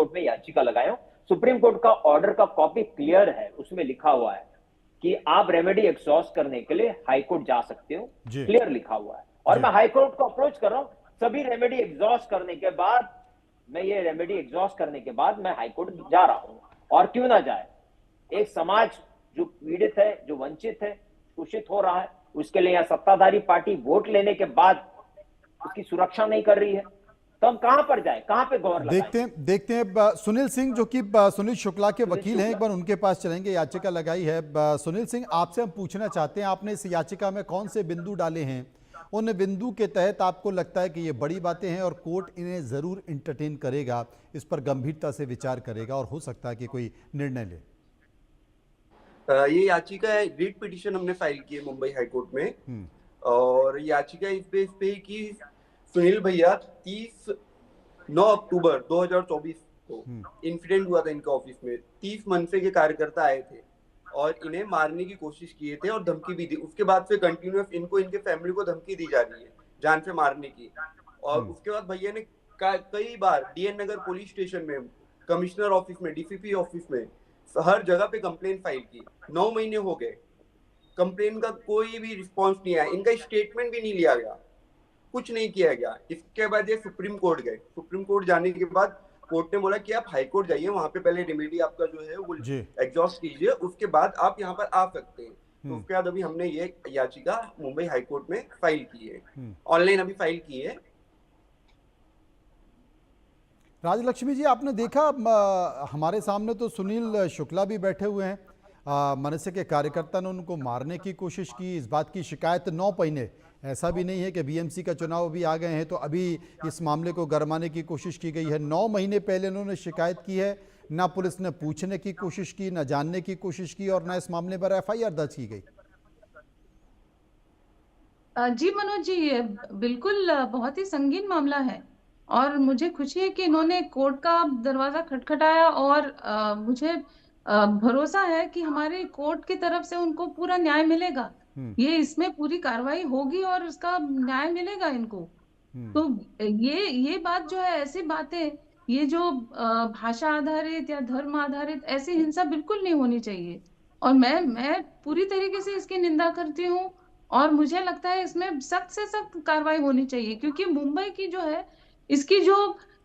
Court में याचिका लगाए हो। सुप्रीम कोर्ट का ऑर्डर का कॉपी क्लियर है, उसमें लिखा हुआ है कि आप रेमेडी एग्जॉस्ट करने के लिए हाई कोर्ट जा सकते हो, जी क्लियर लिखा हुआ है। और जी मैं हाई कोर्ट को अप्रोच कर रहा हूं, सभी रेमेडी एग्जॉस्ट करने के बाद, मैं हाई कोर्ट जा रहा हूं। और क्यों ना जाए, एक समाज जो पीड़ित है, जो वंचित है, शोषित हो रहा है, उसके लिए यहां सत्ताधारी पार्टी वोट लेने के बाद उसकी सुरक्षा नहीं कर रही है, तो हम कहां पर जाए, कहां पे गौर लगाएं। देखते हैं सुनील सिंह जो कि सुनील शुक्ला के सुनील वकील हैं, एक शुक्ला। बार उनके पास चलेंगे। याचिका लगाई है सुनील सिंह, आपसे हम पूछना चाहते हैं आपने इस याचिका में कौन से बिंदु डाले हैं, उन बिंदु के तहत आपको लगता है कि ये बड़ी बातें हैं और कोर्ट इन्हें जरूर इंटरटेन करेगा, इस पर गंभीरता से विचार करेगा और हो सकता है कि कोई निर्णय ले। ये याचिका है, रिट पिटीशन हमने फाइल की है मुंबई हाई कोर्ट में। और याचिका इस बेस पे है कि सुनील भैया 9 अक्टूबर 2024 को इंसिडेंट हुआ था इनका ऑफिस में। 30 मनसे के कार्यकर्ता आए थे और इन्हें मारने की कोशिश किए थे और धमकी भी दी। उसके बाद से कंटिन्यूअस इनको, इनके फैमिली को धमकी दी जा रही है जान से मारने की। और उसके बाद भैया ने कई बार डीएन नगर पुलिस स्टेशन में, कमिश्नर ऑफिस में, डीसीपी ऑफिस में, हर जगह पे कंप्लेन फाइल की। 9 महीने हो गए, कंप्लेन का कोई भी रिस्पॉन्स नहीं आया, इनका स्टेटमेंट भी नहीं लिया गया, कुछ नहीं किया गया। इसके बाद ये सुप्रीम कोर्ट गए। सुप्रीम कोर्ट जाने के बाद कोर्ट ने बोला कि आप हाई कोर्ट जाइए, वहां पे पहले रेमेडी आपका जो है वो एग्जॉस्ट कीजिए, उसके बाद आप यहाँ पर आ सकते हैं। तो उसके बाद अभी हमने ये याचिका मुंबई हाई कोर्ट में फाइल की है, ऑनलाइन अभी फाइल की है। राजलक्ष्मी जी, आपने देखा हमारे सामने तो सुनील शुक्ला भी बैठे हुए हैं, मनसे के कार्यकर्ता ने उनको मारने की कोशिश की, इस बात की शिकायत 9 महीने, ऐसा भी नहीं है कि बीएमसी का चुनाव भी आ गए हैं तो अभी इस मामले को गरमाने की कोशिश की गई है। 9 महीने पहले उन्होंने शिकायत की है, ना पुलिस ने पूछने की कोशिश की, ना जानने की कोशिश की और ना इस मामले पर एफआईआर दर्ज की गई। जी मनोज जी, ये बिल्कुल बहुत ही संगीन मामला है और मुझे खुशी है कि इन्होंने कोर्ट का दरवाजा खटखटाया और मुझे भरोसा है कि हमारे कोर्ट की तरफ से उनको पूरा न्याय मिलेगा। ये इसमें पूरी कार्रवाई होगी और उसका न्याय मिलेगा इनको। तो ये बात जो है, ऐसी बातें, ये जो भाषा आधारित या धर्म आधारित ऐसी हिंसा बिल्कुल नहीं होनी चाहिए और मैं पूरी तरीके से इसकी निंदा करती हूँ। और मुझे लगता है इसमें सख्त से सख्त कार्रवाई होनी चाहिए क्योंकि मुंबई की जो है, इसकी जो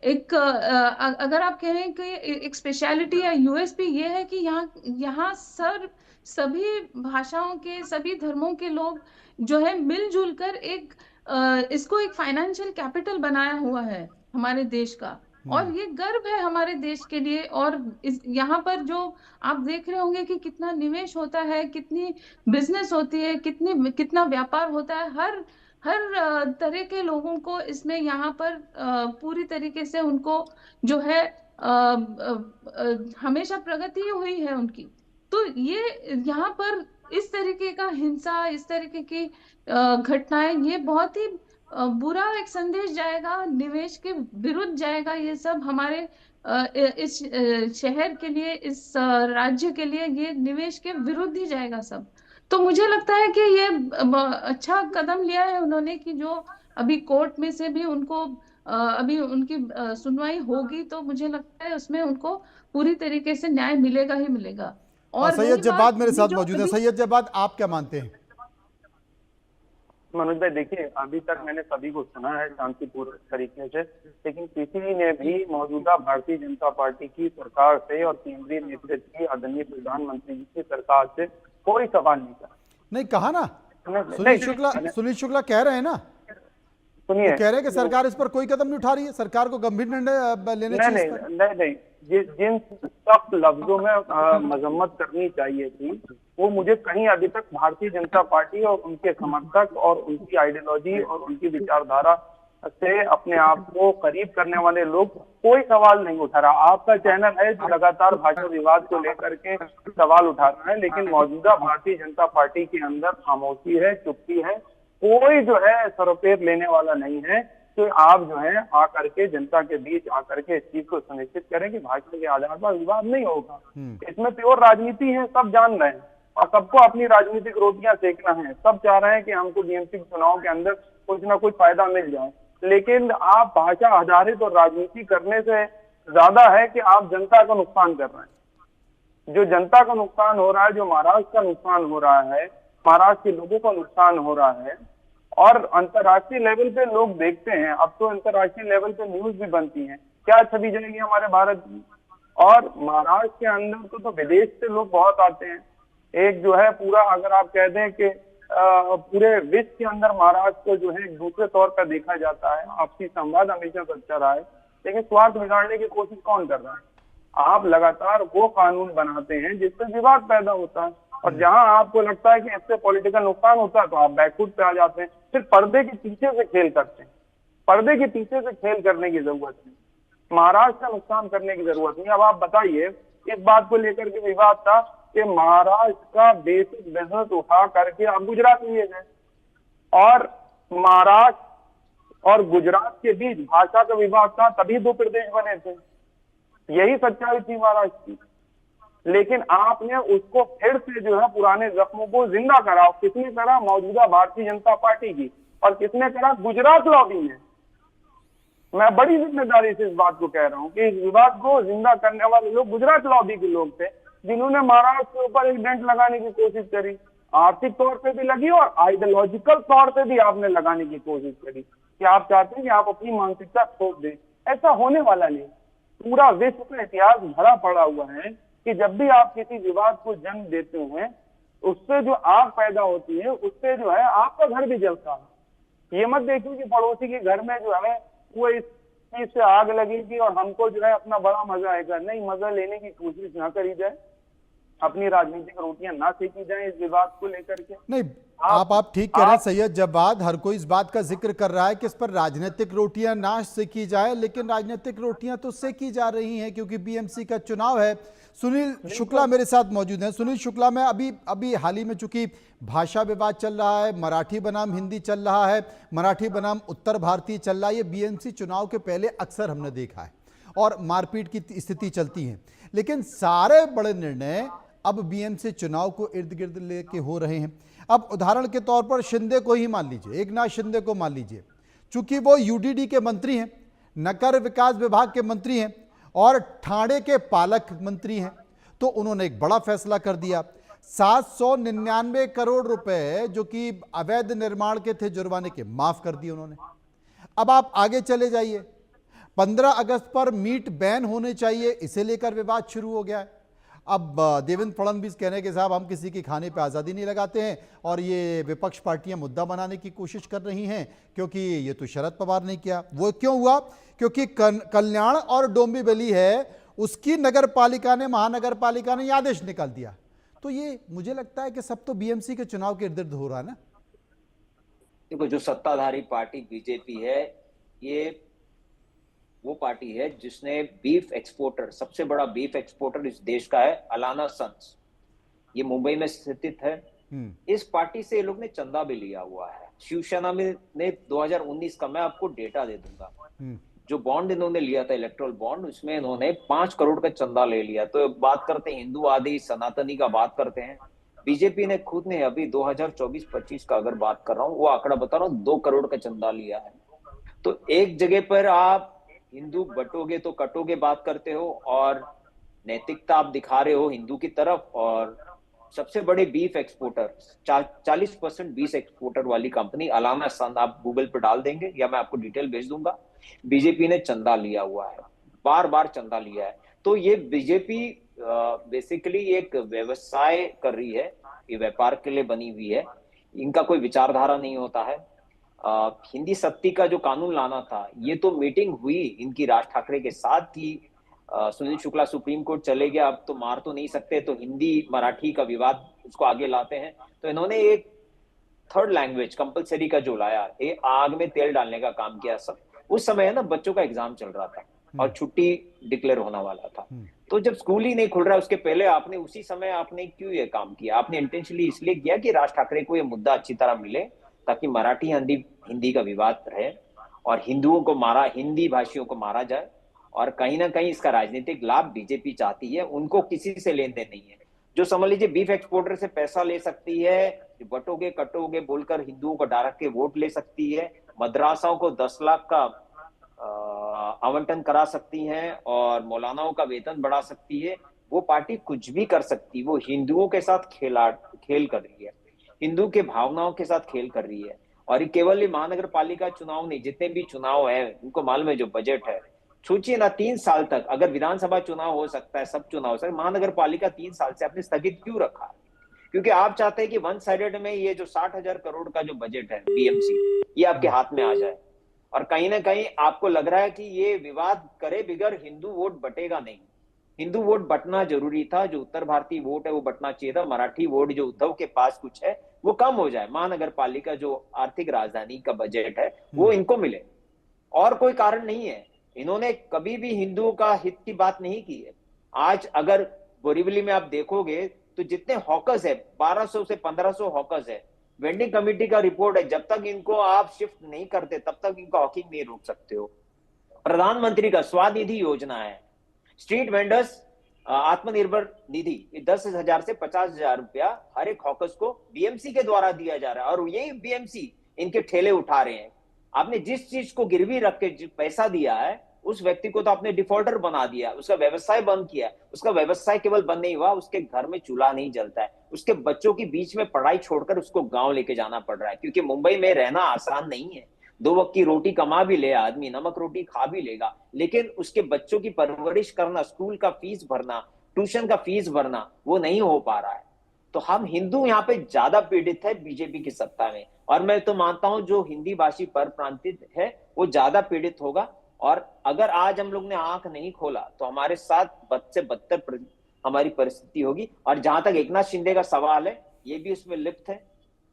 एक अगर आप कह रहे हैं कि एक स्पेशलिटी या यूएसपी ये है कि यहाँ सभी भाषाओं के, सभी धर्मों के लोग जो है मिलजुल कर एक इसको एक फाइनेंशियल कैपिटल बनाया हुआ है हमारे देश का। और ये गर्व है हमारे देश के लिए। और इस यहाँ पर जो आप देख रहे होंगे कि कितना निवेश होता है, कितनी बिजनेस होती है, कितना व्यापार होता है, हर तरह के लोगों को इसमें यहाँ पर पूरी तरीके से उनको जो है हमेशा प्रगति हुई है उनकी। तो ये यहाँ पर इस तरीके का हिंसा, इस तरीके की घटनाएं, ये बहुत ही बुरा एक संदेश जाएगा, निवेश के विरुद्ध जाएगा। ये सब हमारे इस शहर के लिए, इस राज्य के लिए ये निवेश के विरुद्ध ही जाएगा सब। तो मुझे लगता है कि ये अच्छा कदम लिया है उन्होंने कि जो अभी कोर्ट में से भी उनको अभी उनकी सुनवाई होगी, तो मुझे लगता है उसमें उनको पूरी तरीके से न्याय मिलेगा ही मिलेगा। और सैयद जब्बाद मेरे साथ जो मौजूद है। सैयद जब्बाद, आप क्या मानते हैं? मनोज भाई, देखिए, अभी तक मैंने सभी को सुना है शांतिपूर्ण तरीके से, लेकिन किसी ने भी मौजूदा भारतीय जनता पार्टी की सरकार से और केंद्रीय नेतृत्व की आदरणीय प्रधानमंत्री जी की सरकार से कोई सवाल नहीं करा। नहीं कहा ना, सुनील शुक्ला कह रहे हैं ना, सुनिए, कह रहे हैं कि सरकार इस पर कोई कदम नहीं उठा रही है, सरकार को गंभीर निर्णय लेने चाहिए। नहीं, जिन सख्त लफ्जों में मजम्मत करनी चाहिए थी, वो मुझे कहीं अभी तक भारतीय जनता पार्टी और उनके समर्थक और उनकी आइडियोलॉजी और उनकी विचारधारा से अपने आप को करीब करने वाले लोग कोई सवाल नहीं उठा रहा। आपका चैनल है जो लगातार भाषा विवाद को लेकर के सवाल उठा रहा है, लेकिन मौजूदा भारतीय जनता पार्टी के अंदर खामोशी है, चुप्पी है, कोई जो है सरोपेर लेने वाला नहीं है। तो आप जो है आकर के जनता के बीच आकर के इस चीज को सुनिश्चित करें कि भाषा के आधार पर विवाद नहीं होगा। इसमें प्योर राजनीति है, सब जान रहे हैं और सबको अपनी राजनीतिक रोटियां सेकना है। सब चाह रहे हैं कि हमको बीएमसी चुनाव के अंदर कुछ ना कुछ फायदा मिल जाए, लेकिन आप भाषा आधारित और राजनीति करने से ज्यादा है कि आप जनता का नुकसान कर रहे हैं। जो जनता का नुकसान हो रहा है, जो महाराष्ट्र का नुकसान हो रहा है, महाराष्ट्र के लोगों का नुकसान हो रहा है, और अंतर्राष्ट्रीय लेवल पे लोग देखते हैं, अब तो अंतर्राष्ट्रीय लेवल पे न्यूज भी बनती है, क्या छवि जाएगी हमारे भारत की। और महाराष्ट्र के अंदर तो विदेश से लोग बहुत आते हैं। एक जो है पूरा, अगर आप कह दें कि पूरे विश्व के अंदर महाराष्ट्र को जो है दूसरे तौर पर देखा जाता है। आपसी संवाद हमेशा से अच्छा रहा है, लेकिन स्वार्थ बिगाड़ने की कोशिश कौन कर रहा है? आप लगातार वो कानून बनाते हैं जिससे विवाद पैदा होता है, और जहां आपको लगता है कि इससे पॉलिटिकल नुकसान होता है तो आप बैकफुट पे आ जाते हैं, फिर पर्दे के पीछे से खेल करते हैं। पर्दे के पीछे से खेल करने की जरूरत नहीं, महाराष्ट्र का नुकसान करने की जरूरत नहीं। अब आप बताइए, इस बात को लेकर के विवाद था कि महाराष्ट्र का बेसिक बिजनेस उठा करके आप गुजरात लिए गए, और महाराष्ट्र और गुजरात के बीच भाषा का विवाद था, तभी दो प्रदेश बने थे। यही सच्चाई थी महाराष्ट्र की। लेकिन आपने उसको फिर से जो है पुराने जख्मों को जिंदा करा। किसने करा? मौजूदा भारतीय जनता पार्टी की। और किसने करा? गुजरात लॉबी ने। मैं बड़ी जिम्मेदारी से इस बात को कह रहा हूं कि इस विवाद को जिंदा करने वाले लोग गुजरात लॉबी के लोग थे, जिन्होंने महाराष्ट्र के ऊपर एक डेंट लगाने की कोशिश करी। आर्थिक तौर पे भी लगी और आइडियोलॉजिकल तौर पे भी आपने लगाने की कोशिश करी कि आप चाहते हैं कि आप अपनी मानसिकता थोप दें। ऐसा होने वाला नहीं। पूरा विश्व का इतिहास भरा पड़ा हुआ है कि जब भी आप किसी विवाद को जन्म देते हैं, उससे जो आग पैदा होती है, उससे जो है आपका घर भी जलता है। ये मत देखिए कि पड़ोसी के घर में जो है वो इस चीज से आग लगेगी और हमको जो है अपना बड़ा मजा आएगा। नहीं, मजा लेने की कोशिश ना करी जाए, अपनी राजनीतिक रोटियां ना सेकी जाए इस विवाद को लेकर के। नहीं, आप ठीक कह रहे हैं सैयद जवाद। हर कोई इस बात का जिक्र कर रहा है कि इस पर राजनीतिक रोटियां ना सेकी जाए, लेकिन राजनीतिक रोटियां तो सेकी जा रही हैं क्योंकि बीएमसी का चुनाव है। सुनील शुक्ला मेरे साथ मौजूद हैं। सुनील शुक्ला, मैं अभी हाल ही में चूंकि भाषा विवाद चल रहा है, मराठी बनाम हिंदी चल रहा है, मराठी बनाम उत्तर भारतीय चल रहा है, ये बीएमसी चुनाव के पहले अक्सर हमने देखा है और मारपीट की स्थिति चलती है। लेकिन सारे बड़े निर्णय अब बीएमसी चुनाव को इर्द गिर्द लेके हो रहे हैं। अब उदाहरण के तौर पर शिंदे को ही मान लीजिए, एकनाथ शिंदे को मान लीजिए, चूंकि वो यूडीडी के मंत्री हैं, नगर विकास विभाग के मंत्री हैं और ठाणे के पालक मंत्री हैं, तो उन्होंने एक बड़ा फैसला कर दिया। 799 करोड़ रुपए जो कि अवैध निर्माण के थे जुर्माने के, माफ कर दिए उन्होंने। अब आप आगे चले जाइए, 15 अगस्त पर मीट बैन होने चाहिए, इसे लेकर विवाद शुरू हो गया है। अब देवेंद्र फडणवीस कह रहे हैं कि साहब हम किसी के खाने पे आज़ादी नहीं लगाते हैं, और ये विपक्ष पार्टियां मुद्दा बनाने की कोशिश कर रही हैं क्योंकि ये तो शरद पवार ने किया। वो क्यों हुआ? क्योंकि कल्याण और डोंबिवली है, उसकी नगर पालिका ने, महानगर पालिका ने आदेश निकाल दिया। तो ये मुझे लगता है कि सब तो बीएमसी के चुनाव के इर्द गिर्द हो रहा है ना। देखो, जो सत्ताधारी पार्टी बीजेपी है, ये वो पार्टी है जिसने बीफ एक्सपोर्टर, सबसे बड़ा बीफ एक्सपोर्टर इस देश का है अलाना सन्स, ये मुंबई में स्थित है। इस पार्टी से ये लोग ने चंदा भी लिया हुआ है। शिवसेना में ने 2019 का मैं आपको डेटा दे दूंगा, जो बॉन्ड इन्होंने लिया था, इलेक्ट्रल बॉन्ड, उसमें इन्होंने 5 करोड़ का चंदा ले लिया। तो बात करते हैं हिंदू आदि सनातनी का, बात करते हैं बीजेपी ने खुद ने अभी 2024-25 का अगर बात कर रहा हूँ, वो आंकड़ा बता रहा हूँ, 2 करोड़ का चंदा लिया है। तो एक जगह पर आप हिंदू बटोगे तो कटोगे बात करते हो और नैतिकता आप दिखा रहे हो हिंदू की तरफ, और सबसे बड़े बीफ एक्सपोर्टर 40% बीफ एक्सपोर्टर वाली कंपनी अलाना सन, आप गूगल पर डाल देंगे या मैं आपको डिटेल भेज दूंगा, बीजेपी ने चंदा लिया हुआ है, बार बार चंदा लिया है। तो ये बीजेपी बेसिकली एक व्यवसाय कर रही है, ये व्यापार के लिए बनी हुई है, इनका कोई विचारधारा नहीं होता है। हिंदी सक्ति का जो कानून लाना था, ये तो मीटिंग हुई इनकी राज ठाकरे के साथ की, सुनील शुक्ला सुप्रीम कोर्ट चले गया, अब तो मार तो नहीं सकते, तो हिंदी मराठी का विवाद उसको आगे लाते हैं। तो इन्होंने एक थर्ड लैंग्वेज कंपलसरी का जो लाया, ये आग में तेल डालने का काम किया। सब उस समय है ना, बच्चों का एग्जाम चल रहा था और छुट्टी डिक्लेयर होने वाला था, तो जब स्कूल ही नहीं खुल रहा है उसके पहले आपने उसी समय आपने क्यों ये काम किया? आपने इंटेंशनली इसलिए किया कि राज ठाकरे को ये मुद्दा अच्छी तरह मिले, ताकि मराठी हिंदी का विवाद रहे और हिंदुओं को मारा, हिंदी भाषियों को मारा जाए, और कहीं ना कहीं इसका राजनीतिक लाभ बीजेपी चाहती है। उनको किसी से लेन देन नहीं है। जो समझ लीजिए बीफ एक्सपोर्टर से पैसा ले सकती है, बटोगे कटोगे बोलकर हिंदुओं को डायरेक्ट के वोट ले सकती है, मदरसाओं को 10 लाख का आवंटन करा सकती हैं और मौलानाओं का वेतन बढ़ा सकती है, वो पार्टी कुछ भी कर सकती है। वो हिंदुओं के साथ खेल कर रही है, हिंदू के भावनाओं के साथ खेल कर रही है। और ये केवल ये महानगर पालिका चुनाव नहीं, जितने भी चुनाव है उनको मालूम है जो बजट है, सोचिए ना 3 साल तक अगर विधानसभा चुनाव हो सकता है, सब चुनाव हो सकता है, महानगर पालिका 3 साल से आपने स्थगित क्यों रखा? क्योंकि आप चाहते हैं कि वन साइडेड में ये जो 60,000 करोड़ का जो बजट है बीएमसी, ये आपके हाथ में आ जाए। और कहीं ना कहीं आपको लग रहा है कि ये विवाद करे बिगर हिंदू वोट बटेगा नहीं। हिंदू वोट बटना जरूरी था, जो उत्तर भारतीय वोट है वो बटना चाहिए था। मराठी वोट जो उद्धव के पास कुछ है वो कम हो जाए, महानगर पालिका जो आर्थिक राजधानी का बजट है वो इनको मिले, और कोई कारण नहीं है। इन्होंने कभी भी हिंदुओं का हित की बात नहीं की है। आज अगर बोरीवली में आप देखोगे तो जितने हॉकर्स है 1200 से 1500 हॉकर्स है, वेंडिंग कमेटी का रिपोर्ट है, जब तक इनको आप शिफ्ट नहीं करते तब तक इनका हॉकिंग नहीं रोक सकते हो। प्रधानमंत्री का स्वानिधि योजना है, स्ट्रीट वेंडर्स आत्मनिर्भर निधि 10,000 से 50,000 रुपया हर एक हॉकर्स को बीएमसी के द्वारा दिया जा रहा है, और यही बीएमसी इनके ठेले उठा रहे हैं। आपने जिस चीज को गिरवी रख के पैसा दिया है उस व्यक्ति को तो आपने डिफॉल्टर बना दिया, उसका व्यवसाय बंद किया। उसका व्यवसाय केवल बंद नहीं हुआ, उसके घर में चूल्हा नहीं जलता है, उसके बच्चों की बीच में पढ़ाई छोड़कर उसको गांव लेके जाना पड़ रहा है, क्योंकि मुंबई में रहना आसान नहीं है। 2 वक्त की रोटी कमा भी ले आदमी, नमक रोटी खा भी लेगा, लेकिन उसके बच्चों की परवरिश करना, स्कूल का फीस भरना, ट्यूशन का फीस भरना, वो नहीं हो पा रहा है। तो हम हिंदू यहाँ पे ज्यादा पीड़ित है बीजेपी की सत्ता में, और मैं तो मानता हूं जो हिंदी भाषी पर प्रांतित है वो ज्यादा पीड़ित होगा। और अगर आज हम लोग ने आंख नहीं खोला तो हमारे साथ बद से बदतर हमारी परिस्थिति होगी। और जहां तक एकनाथ शिंदे का सवाल है, ये भी उसमें लिप्त है।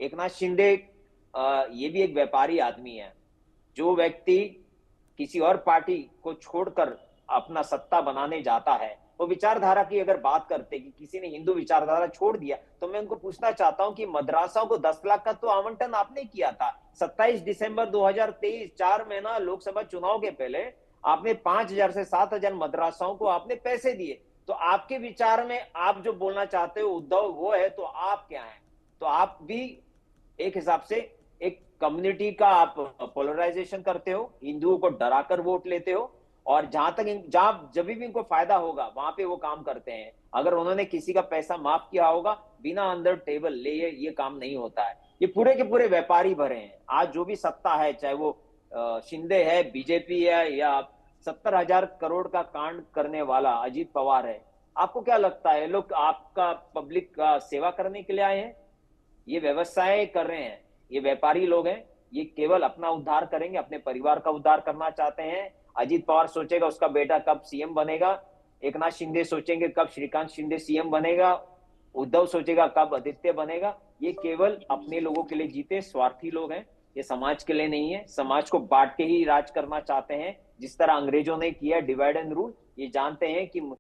एकनाथ शिंदे ये भी एक व्यापारी आदमी है। जो व्यक्ति किसी और पार्टी को छोड़कर अपना सत्ता बनाने जाता है, वो विचारधारा की अगर बात करते कि किसी ने हिंदू विचारधारा छोड़ दिया, तो मैं उनको पूछना चाहता हूं कि मदरसाओं को 10 लाख का तो आवंटन आपने किया था 27 दिसंबर 2023, 4 महीना लोकसभा चुनाव के पहले आपने 5,000 से 7,000 मदरसाओं को आपने पैसे दिए। तो आपके विचार में आप जो बोलना चाहते हो उद्धव वो है, तो आप क्या है? तो आप भी एक हिसाब से एक कम्युनिटी का आप पोलराइजेशन करते हो, हिंदुओं को डराकर वोट लेते हो, और जहां जब भी इनको फायदा होगा वहां पे वो काम करते हैं। अगर उन्होंने किसी का पैसा माफ किया होगा बिना अंदर टेबल ले, ये काम नहीं होता है। ये पूरे के पूरे व्यापारी भरे हैं। आज जो भी सत्ता है, चाहे वो शिंदे है, बीजेपी है, या 70,000 करोड़ का कांड करने वाला अजीत पवार है, आपको क्या लगता है लोग आपका पब्लिक का सेवा करने के लिए आए हैं? ये व्यवसाय कर रहे हैं, ये व्यापारी लोग हैं। ये केवल अपना उद्धार करेंगे, अपने परिवार का उद्धार करना चाहते हैं। अजीत पवार सोचेगा उसका बेटा कब सीएम बनेगा, एकनाथ शिंदे सोचेंगे कब श्रीकांत शिंदे सीएम बनेगा, उद्धव सोचेगा कब आदित्य बनेगा। ये केवल अपने लोगों के लिए जीते स्वार्थी लोग हैं, ये समाज के लिए नहीं है। समाज को बांट के ही राज करना चाहते हैं, जिस तरह अंग्रेजों ने किया डिवाइड एंड रूल। ये जानते हैं कि